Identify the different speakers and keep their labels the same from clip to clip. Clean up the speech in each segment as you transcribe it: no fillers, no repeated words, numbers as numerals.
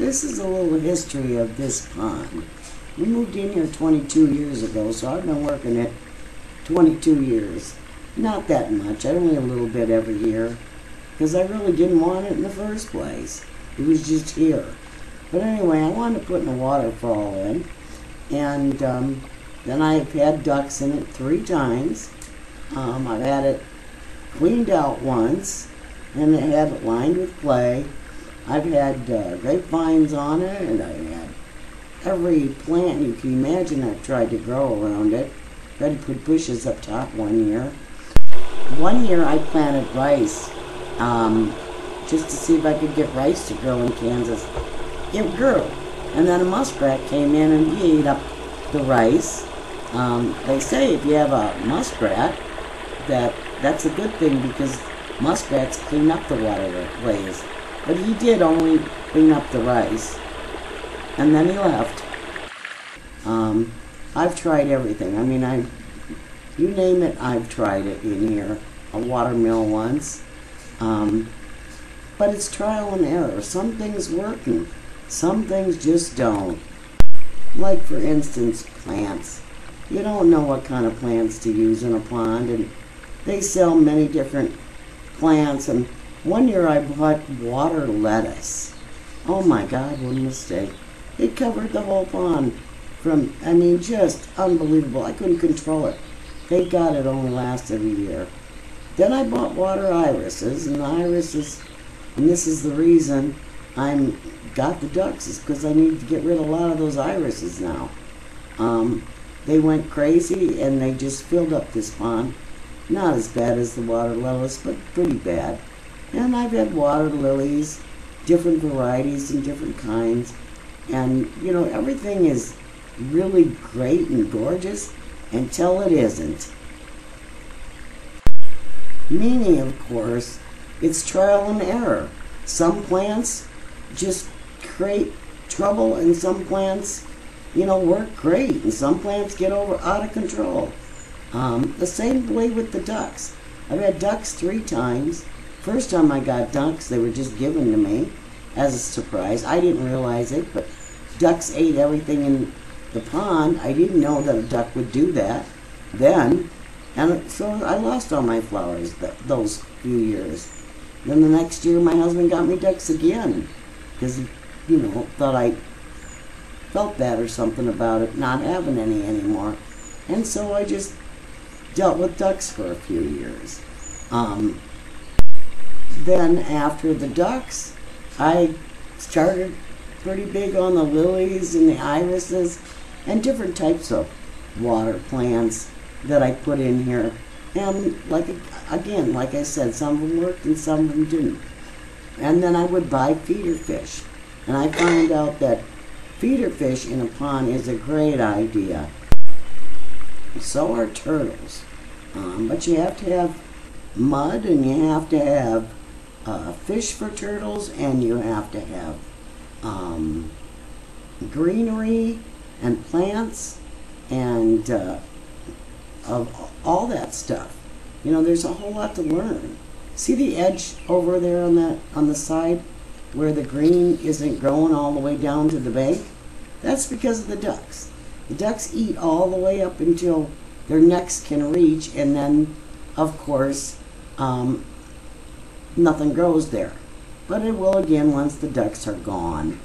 Speaker 1: This is a little history of this pond. We moved in here 22 years ago, so I've been working it 22 years. Not that much, only a little bit every year, because I really didn't want it in the first place. It was just here. But anyway, I wanted to put in a waterfall in, and then I've had ducks in it 3 times. I've had it cleaned out once, and I had it lined with clay. I've had grapevines on it, and I had every plant you can imagine I've tried to grow around it. Tried to put bushes up top one year. One year I planted rice, just to see if I could get rice to grow in Kansas. It grew, and then a muskrat came in and he ate up the rice. They say if you have a muskrat, that's a good thing because muskrats clean up the waterways. But he did only clean up the rice, and then he left. I've tried everything. I mean, you name it, I've tried it in here. A watermill once. But it's trial and error. Some things work and some things just don't. Like, for instance, plants. You don't know what kind of plants to use in a pond, and they sell many different plants. And one year I bought water lettuce. Oh my God, what a mistake. It covered the whole pond from, I mean, just unbelievable. I couldn't control it. Thank God it only lasted a year. Then I bought water irises, and the irises, and this is the reason I got the ducks, is because I need to get rid of a lot of those irises now. They went crazy, and they just filled up this pond. Not as bad as the water lettuce, but pretty bad. And I've had water lilies, different varieties and different kinds. And, you know, everything is really great and gorgeous until it isn't. Meaning, of course, it's trial and error. Some plants just create trouble, and some plants, you know, work great, and some plants get out of control. The same way with the ducks. I've had ducks 3 times. First time I got ducks, they were just given to me as a surprise. I didn't realize it, but ducks ate everything in the pond. I didn't know that a duck would do that then, and so I lost all my flowers those few years. Then the next year my husband got me ducks again because he, you know, thought I felt bad or something about it not having any anymore. And so I just dealt with ducks for a few years. Then after the ducks, I started pretty big on the lilies and the irises and different types of water plants that I put in here. And like I said, some of them worked and some of them didn't. And then I would buy feeder fish. And I found out that feeder fish in a pond is a great idea. So are turtles. But you have to have mud, and you have to have fish for turtles, and you have to have greenery and plants and of all that stuff. You know, there's a whole lot to learn. See the edge over there on the side where the green isn't growing all the way down to the bank? That's because of the ducks. The ducks eat all the way up until their necks can reach, and then, of course, nothing grows there. But it will again once the ducks are gone.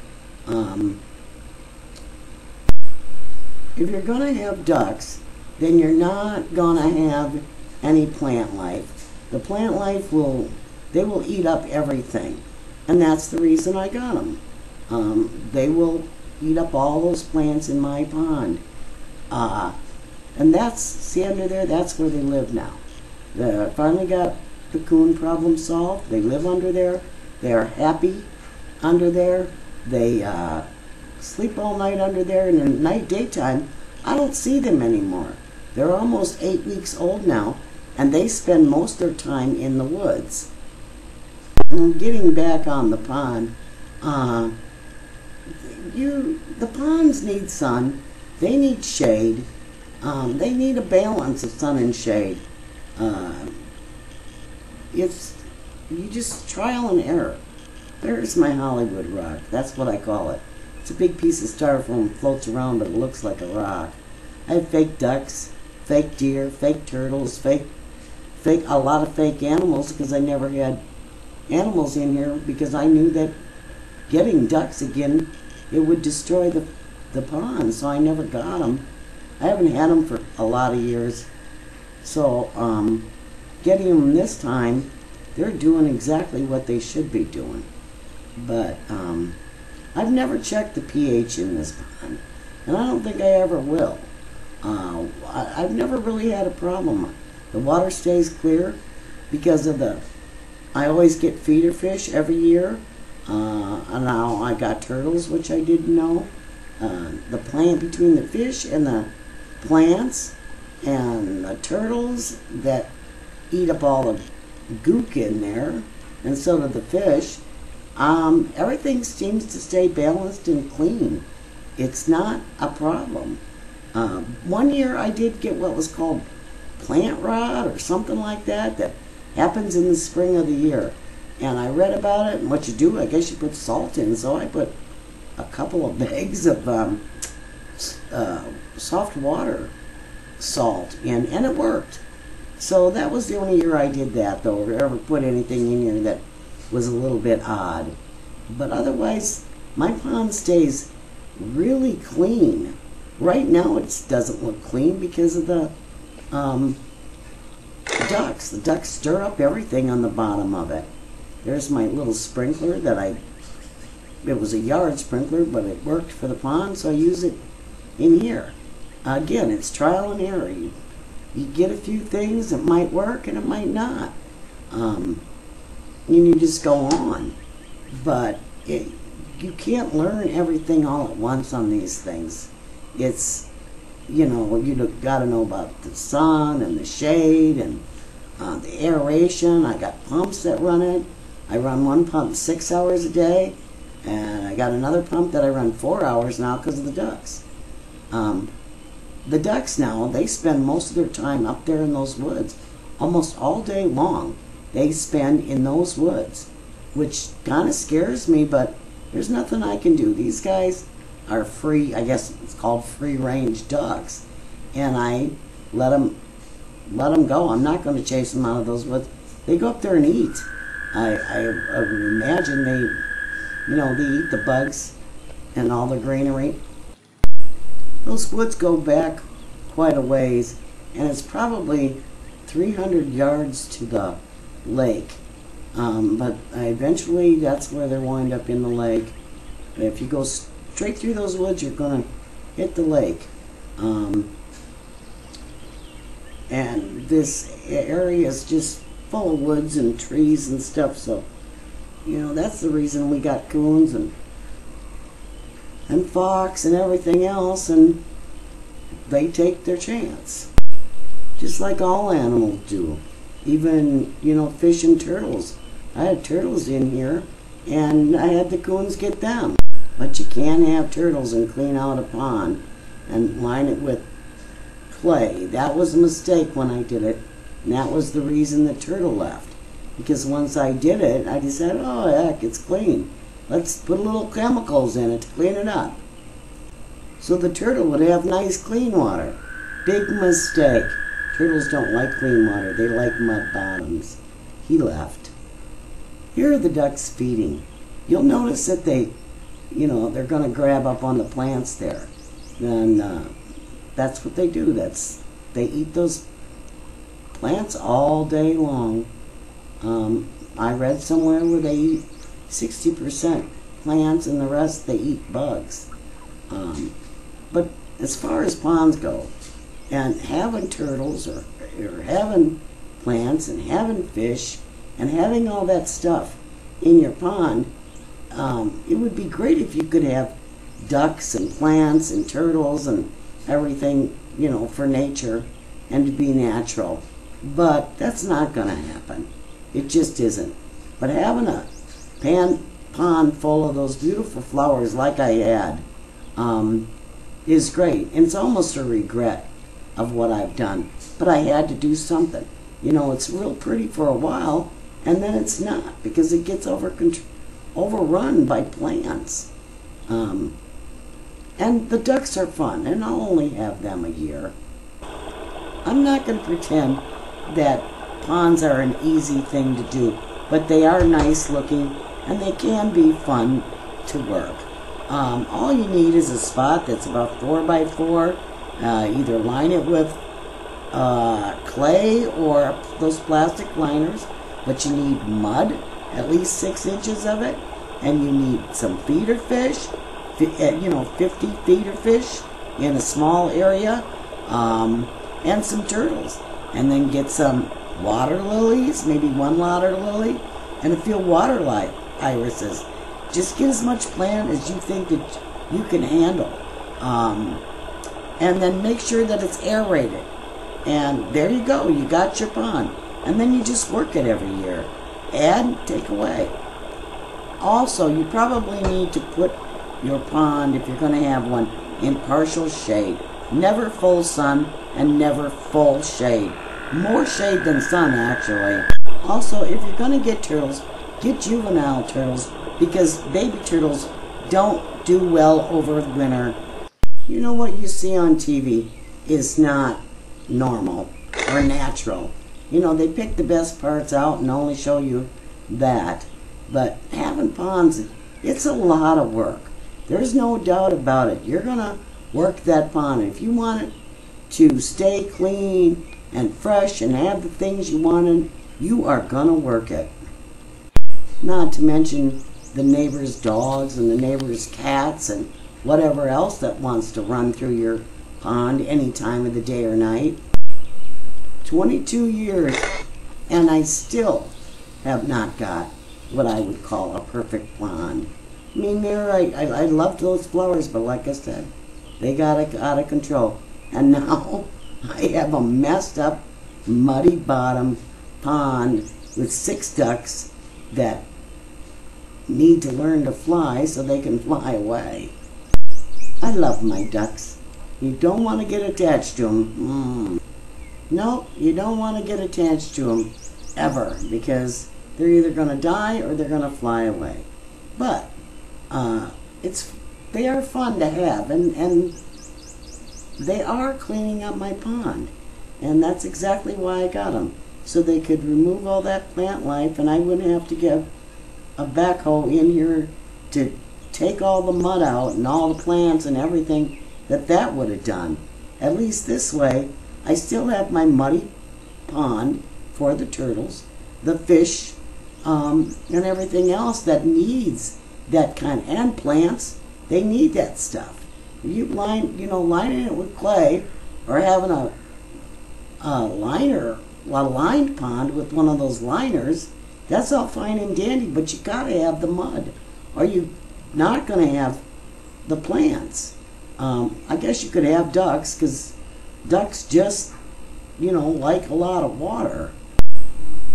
Speaker 1: If you're going to have ducks, then you're not going to have any plant life. The plant life they will eat up everything. And that's the reason I got them. They will eat up all those plants in my pond. And see under there, that's where they live now. They finally got the coon problem solved. They live under there. They are happy under there. They sleep all night under there, and in the daytime, I don't see them anymore. They're almost 8 weeks old now, and they spend most of their time in the woods. And getting back on the pond, the ponds need sun. They need shade. They need a balance of sun and shade. It's you just trial and error. There's my Hollywood rock. That's what I call it. It's a big piece of styrofoam, floats around, but it looks like a rock. I have fake ducks, fake deer, fake turtles, a lot of fake animals, because I never had animals in here, because I knew that getting ducks again, it would destroy the pond, so I never got them. I haven't had them for a lot of years. So getting them this time, they're doing exactly what they should be doing. But I've never checked the pH in this pond, and I don't think I ever will. I've never really had a problem. The water stays clear because of I always get feeder fish every year. And now I got turtles, which I didn't know. The plant between the fish and the plants and the turtles that eat up all the gook in there, and so do the fish. Everything seems to stay balanced and clean. It's not a problem. One year I did get what was called plant rot or something like that happens in the spring of the year. And I read about it, and what you do, I guess you put salt in. So I put a couple of bags of soft water salt in, and it worked. So that was the only year I did that, though, or ever put anything in here that was a little bit odd. But otherwise, my pond stays really clean. Right now it doesn't look clean because of the ducks. The ducks stir up everything on the bottom of it. There's my little sprinkler that it was a yard sprinkler, but it worked for the pond, so I use it in here. Again, it's trial and error. You get a few things that might work and it might not. And you just go on. But you can't learn everything all at once on these things. It's, you got to know about the sun and the shade and the aeration. I got pumps that run it. I run one pump 6 hours a day, and I got another pump that I run 4 hours now because of the ducks. The ducks now, they spend most of their time up there in those woods. Almost all day long, they spend in those woods, which kind of scares me, but there's nothing I can do. These guys are free, I guess it's called free-range ducks, and I let them go. I'm not going to chase them out of those woods. They go up there and eat. I would imagine they eat the bugs and all the greenery. Those woods go back quite a ways, and it's probably 300 yards to the lake. But eventually that's where they wind up, in the lake. If you go straight through those woods, you're going to hit the lake. And this area is just full of woods and trees and stuff, so that's the reason we got coons and fox and everything else, and they take their chance, just like all animals do. Even fish and turtles. I had turtles in here, and I had the coons get them. But you can't have turtles and clean out a pond and line it with clay. That was a mistake when I did it, and that was the reason the turtle left. Because once I did it, I decided, oh heck, it's clean. Let's put a little chemicals in it to clean it up. So the turtle would have nice clean water. Big mistake. Turtles don't like clean water. They like mud bottoms. He left. Here are the ducks feeding. You'll notice that they're going to grab up on the plants there. And that's what they do. They eat those plants all day long. I read somewhere where they eat 60% plants and the rest they eat bugs. But as far as ponds go, and having turtles or having plants and having fish and having all that stuff in your pond, it would be great if you could have ducks and plants and turtles and everything, for nature and to be natural. But that's not going to happen. It just isn't. But having a pond full of those beautiful flowers like I had is great. And it's almost a regret of what I've done. But I had to do something. It's real pretty for a while, and then it's not, because it gets overrun by plants. And the ducks are fun, and I'll only have them a year. I'm not going to pretend that ponds are an easy thing to do, but they are nice looking, and they can be fun to work. All you need is a spot that's about 4 by 4. Either line it with clay or those plastic liners, but you need mud, at least 6 inches of it, and you need some feeder fish, 50 feeder fish in a small area, and some turtles. And then get some water lilies, maybe 1 water lily, and a few water irises. Just get as much plant as you think that you can handle. And then make sure that it's aerated. And there you go, you got your pond. And then you just work it every year. Add, take away. Also, you probably need to put your pond, if you're going to have one, in partial shade. Never full sun and never full shade. More shade than sun, actually. Also, if you're going to get turtles, get juvenile turtles, because baby turtles don't do well over the winter. You know, what you see on TV is not normal or natural. You know, they pick the best parts out and only show you that. But having ponds, it's a lot of work. There's no doubt about it. You're going to work that pond. If you want it to stay clean and fresh and have the things you wanted, you are going to work it. Not to mention the neighbor's dogs and the neighbor's cats and whatever else that wants to run through your pond any time of the day or night. 22 years, and I still have not got what I would call a perfect pond. I mean, I loved those flowers, but like I said, they got out of control. And now I have a messed up, muddy bottom pond with 6 ducks that need to learn to fly so they can fly away. I love my ducks. You don't want to get attached to them. No, you don't want to get attached to them ever, because they're either going to die or they're going to fly away. But they are fun to have, and they are cleaning up my pond, and that's exactly why I got them, so they could remove all that plant life, and I wouldn't have to get a backhoe in here to take all the mud out and all the plants and everything that would have done. At least this way, I still have my muddy pond for the turtles, the fish, and everything else that needs that kind, and plants, they need that stuff. If you lining it with clay, or having a lined pond with one of those liners, that's all fine and dandy, but you gotta have the mud, or you're not gonna have the plants. I guess you could have ducks, because ducks just, like a lot of water.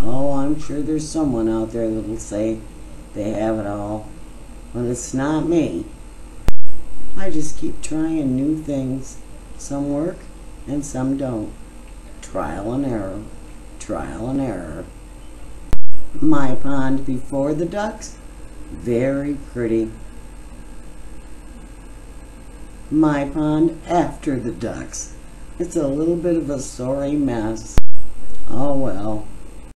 Speaker 1: Oh, I'm sure there's someone out there that will say they have it all, but it's not me. I just keep trying new things. Some work and some don't. Trial and error. Trial and error. My pond before the ducks, very pretty. My pond after the ducks, it's a little bit of a sorry mess. Oh well.